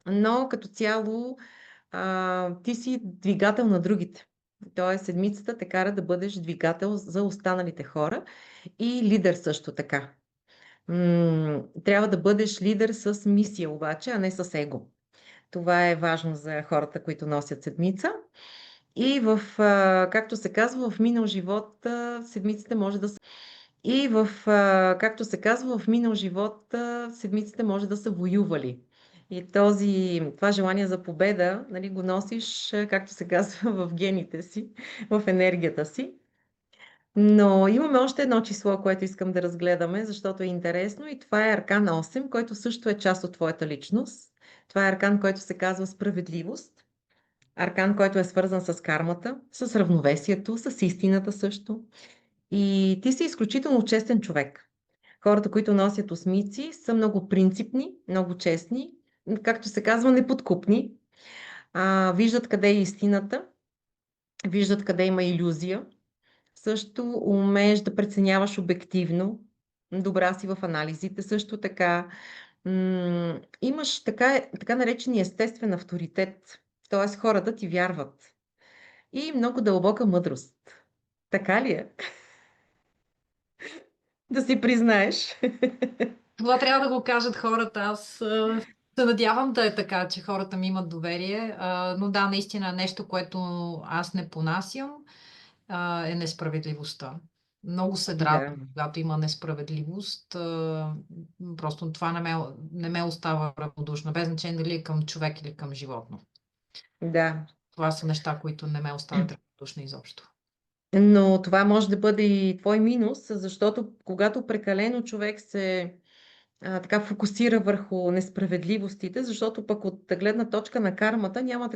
но като цяло ти си двигател на другите. Тоест седмицата те кара да бъдеш двигател за останалите хора и лидер също така. Трябва да бъдеш лидер с мисия обаче, а не с его. Това е важно за хората, които носят седмица. И както се казва, в минал живот седмиците може да са. Както се казва, в минал живот седмиците може да са воювали. И това желание за победа, нали, го носиш, както се казва, в гените си, в енергията си. Но имаме още едно число, което искам да разгледаме, защото е интересно, и това е Аркан 8, който също е част от твоята личност. Това е аркан, който се казва справедливост. Аркан, който е свързан с кармата, с равновесието, с истината също. И ти си изключително честен човек. Хората, които носят осмици, са много принципни, много честни, както се казва, неподкупни. Виждат къде е истината, виждат къде има илюзия. Също умееш да преценяваш обективно, добра си в анализите също така. Имаш така наречения естествен авторитет, т.е. хората ти вярват. И много дълбока мъдрост. Така ли е? Да си признаеш. Това трябва да го кажат хората. Аз се надявам да е така, че хората ми имат доверие. Но да, наистина нещо, което аз не понасям, е несправедливостта. Много се дразня, Да, когато има несправедливост. Просто това не ме остава равнодушна, без значение дали е към човек или към животно. да. Това са неща, които не ме оставят равнодушна изобщо. Но това може да бъде и твой минус, защото когато прекалено човек се така фокусира върху несправедливостите, защото пък от гледна точка на кармата няма